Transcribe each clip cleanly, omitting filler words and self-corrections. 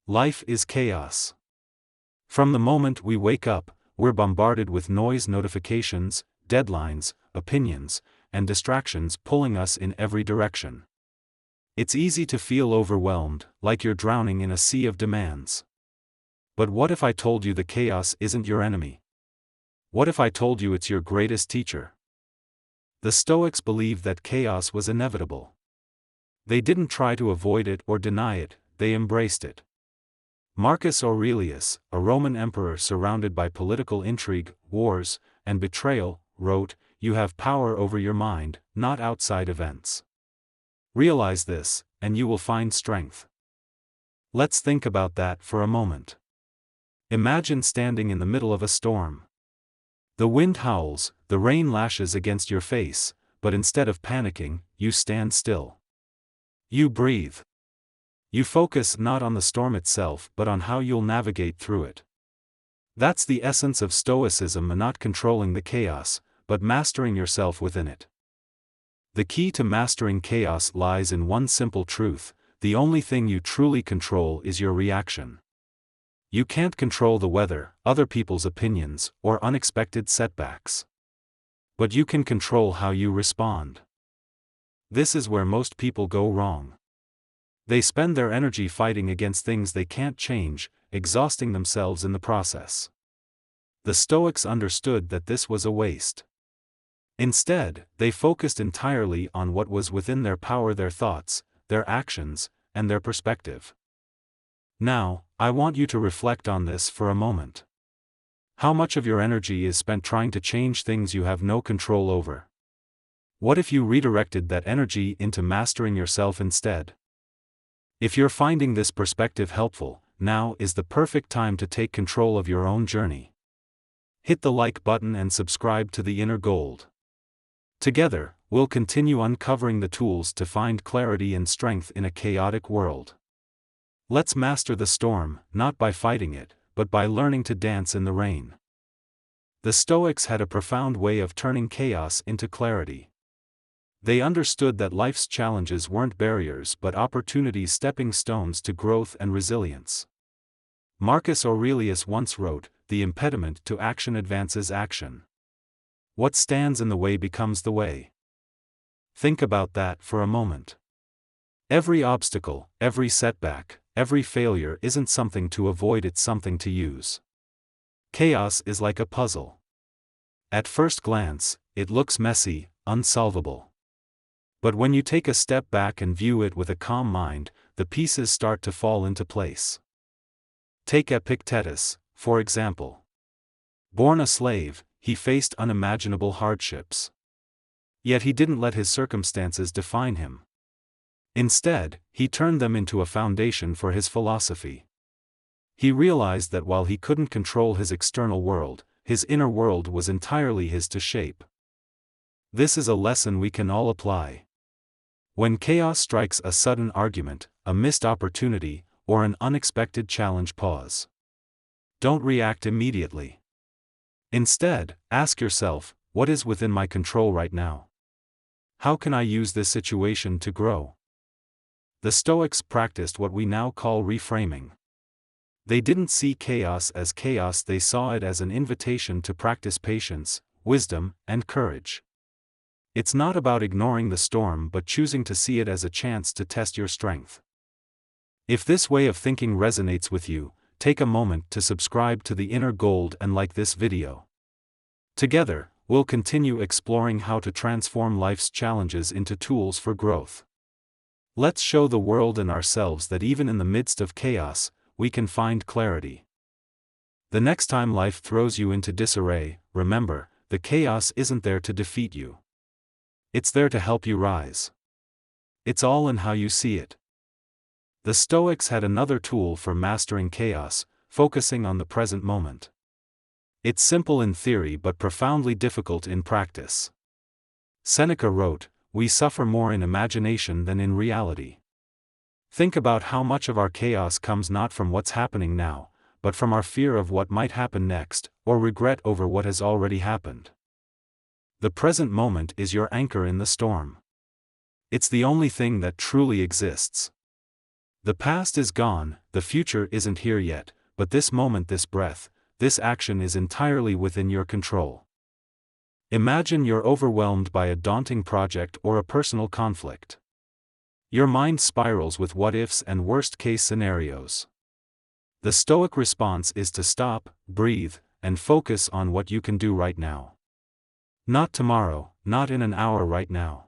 Life is chaos. From the moment we wake up, we're bombarded with noise, notifications, deadlines, opinions, and distractions pulling us in every direction. It's easy to feel overwhelmed, like you're drowning in a sea of demands. But what if I told you the chaos isn't your enemy? What if I told you it's your greatest teacher? The Stoics believed that chaos was inevitable. They didn't try to avoid it or deny it, they embraced it. Marcus Aurelius, a Roman emperor surrounded by political intrigue, wars, and betrayal, wrote, "You have power over your mind, not outside events. Realize this, and you will find strength." Let's think about that for a moment. Imagine standing in the middle of a storm. The wind howls, the rain lashes against your face, but instead of panicking, you stand still. You breathe. You focus not on the storm itself but on how you'll navigate through it. That's the essence of Stoicism, not controlling the chaos, but mastering yourself within it. The key to mastering chaos lies in one simple truth: the only thing you truly control is your reaction. You can't control the weather, other people's opinions, or unexpected setbacks. But you can control how you respond. This is where most people go wrong. They spend their energy fighting against things they can't change, exhausting themselves in the process. The Stoics understood that this was a waste. Instead, they focused entirely on what was within their power: their thoughts, their actions, and their perspective. Now, I want you to reflect on this for a moment. How much of your energy is spent trying to change things you have no control over? What if you redirected that energy into mastering yourself instead? If you're finding this perspective helpful, now is the perfect time to take control of your own journey. Hit the like button and subscribe to The Inner Gold. Together, we'll continue uncovering the tools to find clarity and strength in a chaotic world. Let's master the storm, not by fighting it, but by learning to dance in the rain. The Stoics had a profound way of turning chaos into clarity. They understood that life's challenges weren't barriers but opportunities, stepping stones to growth and resilience. Marcus Aurelius once wrote, "The impediment to action advances action. What stands in the way becomes the way." Think about that for a moment. Every obstacle, every setback, every failure isn't something to avoid, it's something to use. Chaos is like a puzzle. At first glance, it looks messy, unsolvable. But when you take a step back and view it with a calm mind, the pieces start to fall into place. Take Epictetus, for example. Born a slave, he faced unimaginable hardships. Yet he didn't let his circumstances define him. Instead, he turned them into a foundation for his philosophy. He realized that while he couldn't control his external world, his inner world was entirely his to shape. This is a lesson we can all apply. When chaos strikes, a sudden argument, a missed opportunity, or an unexpected challenge, pause. Don't react immediately. Instead, ask yourself, what is within my control right now? How can I use this situation to grow? The Stoics practiced what we now call reframing. They didn't see chaos as chaos, they saw it as an invitation to practice patience, wisdom, and courage. It's not about ignoring the storm but choosing to see it as a chance to test your strength. If this way of thinking resonates with you, take a moment to subscribe to The Inner Gold and like this video. Together, we'll continue exploring how to transform life's challenges into tools for growth. Let's show the world and ourselves that even in the midst of chaos, we can find clarity. The next time life throws you into disarray, remember, the chaos isn't there to defeat you. It's there to help you rise. It's all in how you see it. The Stoics had another tool for mastering chaos, focusing on the present moment. It's simple in theory but profoundly difficult in practice. Seneca wrote, "We suffer more in imagination than in reality." Think about how much of our chaos comes not from what's happening now, but from our fear of what might happen next, or regret over what has already happened. The present moment is your anchor in the storm. It's the only thing that truly exists. The past is gone, the future isn't here yet, but this moment, this breath, this action is entirely within your control. Imagine you're overwhelmed by a daunting project or a personal conflict. Your mind spirals with what-ifs and worst-case scenarios. The Stoic response is to stop, breathe, and focus on what you can do right now. Not tomorrow, not in an hour, right now.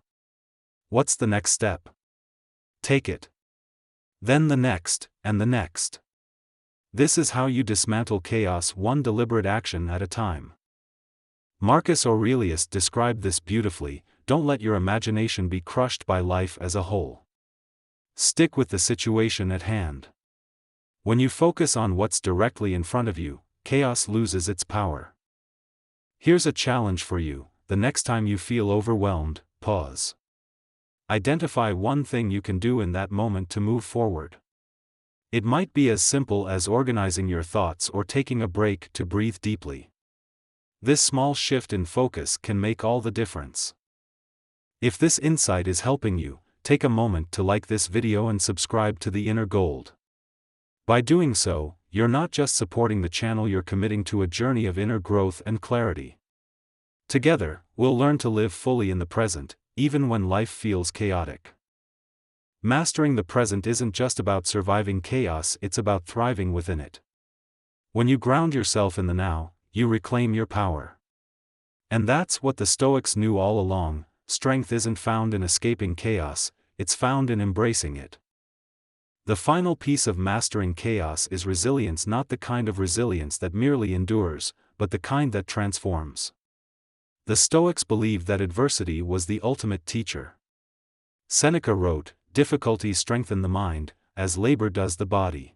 What's the next step? Take it. Then the next, and the next. This is how you dismantle chaos, one deliberate action at a time. Marcus Aurelius described this beautifully: don't let your imagination be crushed by life as a whole. Stick with the situation at hand. When you focus on what's directly in front of you, chaos loses its power. Here's a challenge for you: the next time you feel overwhelmed, pause. Identify one thing you can do in that moment to move forward. It might be as simple as organizing your thoughts or taking a break to breathe deeply. This small shift in focus can make all the difference. If this insight is helping you, take a moment to like this video and subscribe to The Inner Gold. By doing so, you're not just supporting the channel, you're committing to a journey of inner growth and clarity. Together, we'll learn to live fully in the present, even when life feels chaotic. Mastering the present isn't just about surviving chaos, it's about thriving within it. When you ground yourself in the now, you reclaim your power. And that's what the Stoics knew all along: strength isn't found in escaping chaos, it's found in embracing it. The final piece of mastering chaos is resilience, not the kind of resilience that merely endures, but the kind that transforms. The Stoics believed that adversity was the ultimate teacher. Seneca wrote, "Difficulties strengthen the mind, as labor does the body."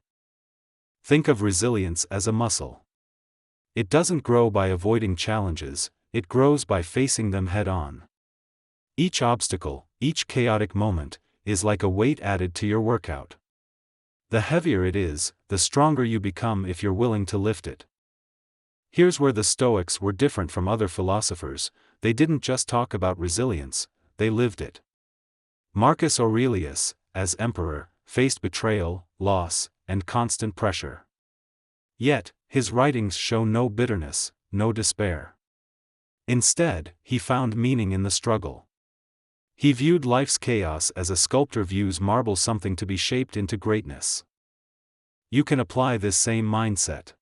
Think of resilience as a muscle. It doesn't grow by avoiding challenges, it grows by facing them head-on. Each obstacle, each chaotic moment, is like a weight added to your workout. The heavier it is, the stronger you become if you're willing to lift it. Here's where the Stoics were different from other philosophers: they didn't just talk about resilience, they lived it. Marcus Aurelius, as emperor, faced betrayal, loss, and constant pressure. Yet, his writings show no bitterness, no despair. Instead, he found meaning in the struggle. He viewed life's chaos as a sculptor views marble, something to be shaped into greatness. You can apply this same mindset.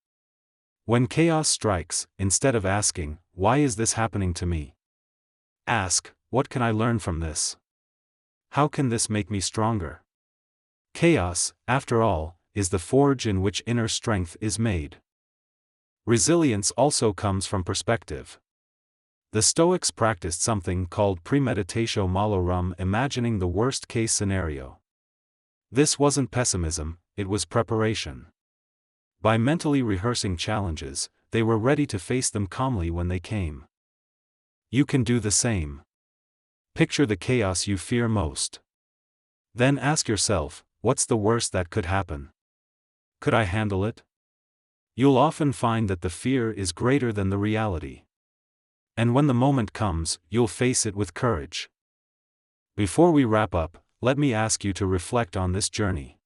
When chaos strikes, instead of asking, "Why is this happening to me?" ask, "What can I learn from this? How can this make me stronger?" Chaos, after all, is the forge in which inner strength is made. Resilience also comes from perspective. The Stoics practiced something called premeditatio malorum, imagining the worst-case scenario. This wasn't pessimism, it was preparation. By mentally rehearsing challenges, they were ready to face them calmly when they came. You can do the same. Picture the chaos you fear most. Then ask yourself, what's the worst that could happen? Could I handle it? You'll often find that the fear is greater than the reality. And when the moment comes, you'll face it with courage. Before we wrap up, let me ask you to reflect on this journey.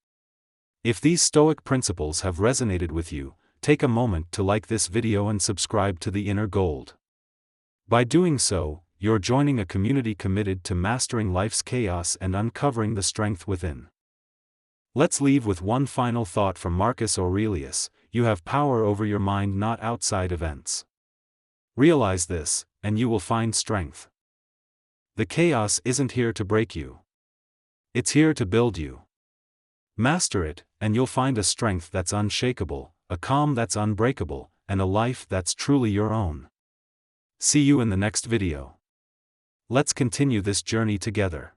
If these Stoic principles have resonated with you, take a moment to like this video and subscribe to The Inner Gold. By doing so, you're joining a community committed to mastering life's chaos and uncovering the strength within. Let's leave with one final thought from Marcus Aurelius: you have power over your mind, not outside events. Realize this, and you will find strength. The chaos isn't here to break you. It's here to build you. Master it, and you'll find a strength that's unshakable, a calm that's unbreakable, and a life that's truly your own. See you in the next video. Let's continue this journey together.